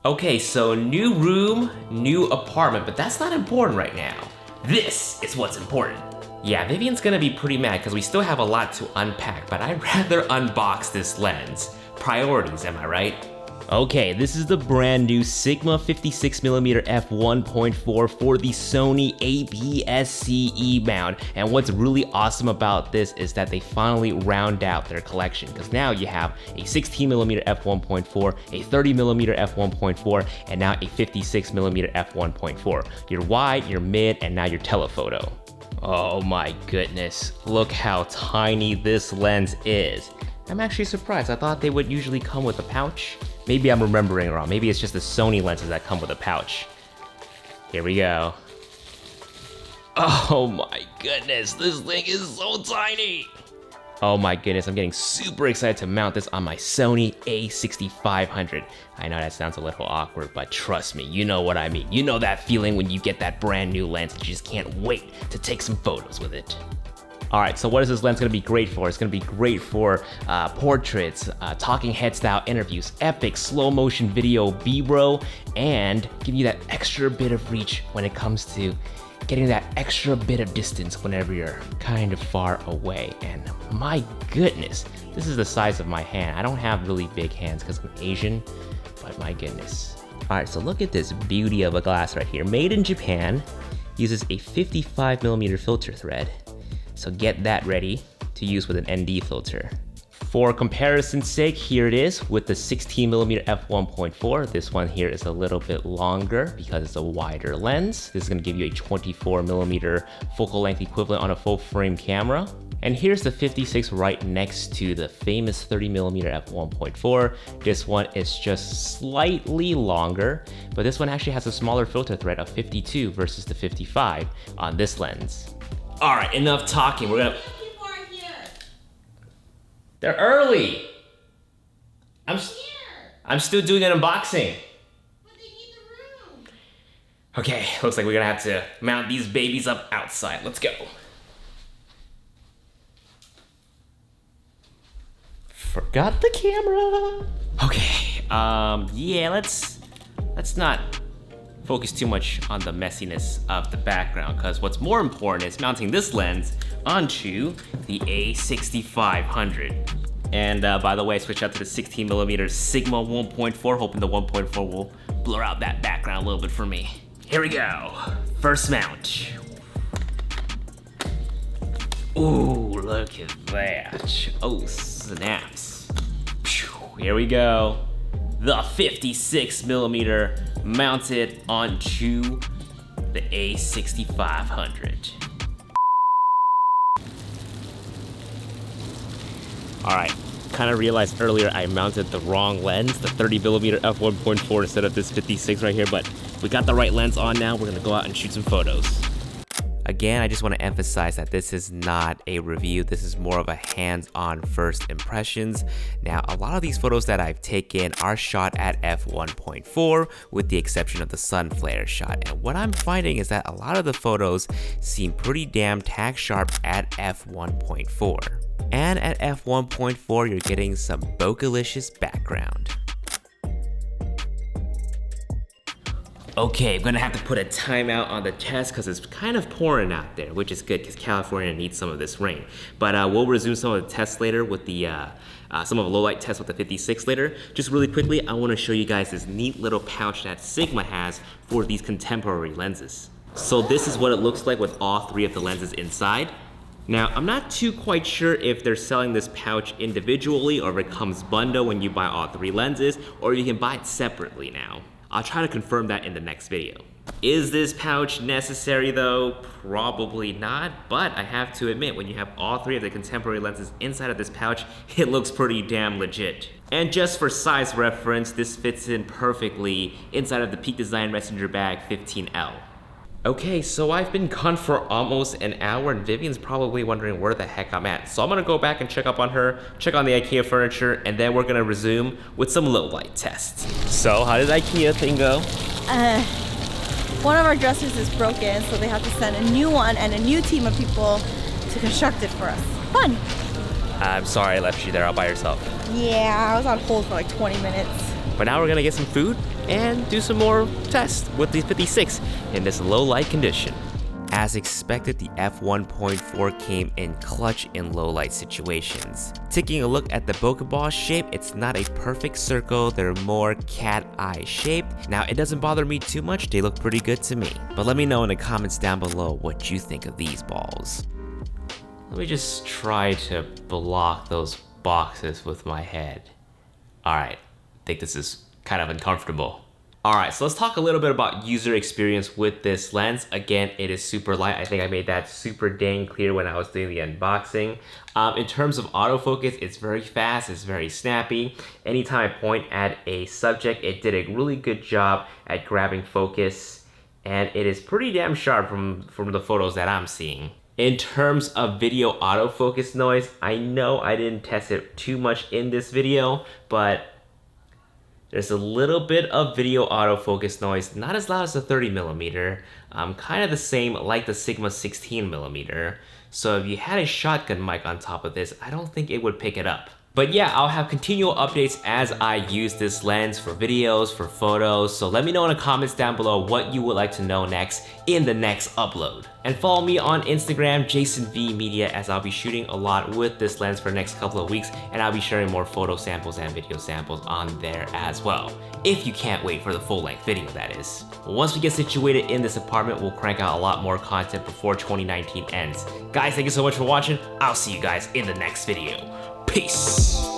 Okay, so new room, new apartment, but that's not important right now. This is what's important. Yeah, Vivian's gonna be pretty mad because we still have a lot to unpack, but I'd rather unbox this lens. Priorities, am I right? Okay, this is the brand new Sigma 56mm f1.4 for the Sony APS-C mount. And what's really awesome about this is that they finally round out their collection, because now you have a 16mm f1.4, a 30mm f1.4, and now a 56mm f1.4. Your wide, your mid, and now your telephoto. Oh my goodness, look how tiny this lens is. I'm actually surprised. I thought they would usually come with a pouch. Maybe I'm remembering wrong. Maybe it's just the Sony lenses that come with a pouch. Here we go. Oh my goodness, this thing is so tiny. Oh my goodness, I'm getting super excited to mount this on my Sony A6500. I know that sounds a little awkward, but trust me, you know what I mean. You know that feeling when you get that brand new lens and you just can't wait to take some photos with it. All right, so what is this lens gonna be great for? It's gonna be great for portraits, talking head style interviews, epic slow motion video B-roll, and give you that extra bit of reach when it comes to getting that extra bit of distance whenever you're kind of far away. And my goodness, this is the size of my hand. I don't have really big hands because I'm Asian, but my goodness. All right, so look at this beauty of a glass right here. Made in Japan, uses a 55mm filter thread. So get that ready to use with an ND filter. For comparison's sake, here it is with the 16mm f1.4. This one here is a little bit longer because it's a wider lens. This is gonna give you a 24mm focal length equivalent on a full frame camera. And here's the 56 right next to the famous 30mm f1.4. This one is just slightly longer, but this one actually has a smaller filter thread of 52 versus the 55 on this lens. All right, enough talking. We're gonna. People are here. They're early. I'm still doing an unboxing. But they need the room. Okay, looks like we're gonna have to mount these babies up outside. Let's go. Forgot the camera. Okay, yeah, let's not focus too much on the messiness of the background, because what's more important is mounting this lens onto the a6500. And by the way, I switched out to the 16mm Sigma 1.4, hoping the 1.4 will blur out that background a little bit for me. Here we go, first mount. Ooh, look at that. Oh, snaps. Here we go. The 56mm mounted onto the a6500. All right, kind of realized earlier I mounted the wrong lens, the 30mm f1.4 instead of this 56 right here, but we got the right lens on now. We're gonna go out and shoot some photos. Again, I just want to emphasize that this is not a review. This is more of a hands-on first impressions. Now, a lot of these photos that I've taken are shot at f1.4 with the exception of the sun flare shot. And what I'm finding is that a lot of the photos seem pretty damn tack sharp at f1.4. And at f1.4, you're getting some bokeh-licious background. Okay, I'm gonna have to put a timeout on the test because it's kind of pouring out there, which is good because California needs some of this rain. But we'll resume some of the tests later with the, some of the low light tests with the 56 later. Just really quickly, I wanna show you guys this neat little pouch that Sigma has for these contemporary lenses. So this is what it looks like with all three of the lenses inside. Now, I'm not too quite sure if they're selling this pouch individually or if it comes bundle when you buy all three lenses, or you can buy it separately now. I'll try to confirm that in the next video. Is this pouch necessary though? Probably not, but I have to admit, when you have all three of the contemporary lenses inside of this pouch, it looks pretty damn legit. And just for size reference, this fits in perfectly inside of the Peak Design Messenger Bag 15L. Okay, so I've been gone for almost an hour and Vivian's probably wondering where the heck I'm at. So I'm gonna go back and check up on her, check on the IKEA furniture, and then we're gonna resume with some low light tests. So how did the IKEA thing go? One of our dressers is broken, so they have to send a new one and a new team of people to construct it for us. Fun. I'm sorry I left you there all by yourself. Yeah, I was on hold for like 20 minutes. But now we're gonna get some food, and do some more tests with the 56 in this low light condition. As expected, the f1.4 came in clutch in low light situations. Taking a look at the bokeh ball shape, it's not a perfect circle, they're more cat eye shaped. Now it doesn't bother me too much, they look pretty good to me. But let me know in the comments down below what you think of these balls. Let me just try to block those boxes with my head. Alright, I think this is kind of uncomfortable. Alright, so let's talk a little bit about user experience with this lens. Again, it is super light. I think I made that super dang clear when I was doing the unboxing. In terms of autofocus, it's very fast, it's very snappy. Anytime I point at a subject, it did a really good job at grabbing focus, and it is pretty damn sharp from the photos that I'm seeing. In terms of video autofocus noise, I know I didn't test it too much in this video, but there's a little bit of video autofocus noise, not as loud as the 30mm, kind of the same like the Sigma 16mm. So if you had a shotgun mic on top of this, I don't think it would pick it up. But yeah, I'll have continual updates as I use this lens for videos, for photos, so let me know in the comments down below what you would like to know next in the next upload. And follow me on Instagram, JasonVMedia, as I'll be shooting a lot with this lens for the next couple of weeks, and I'll be sharing more photo samples and video samples on there as well. If you can't wait for the full-length video, that is. Once we get situated in this apartment, we'll crank out a lot more content before 2019 ends. Guys, thank you so much for watching. I'll see you guys in the next video. Peace!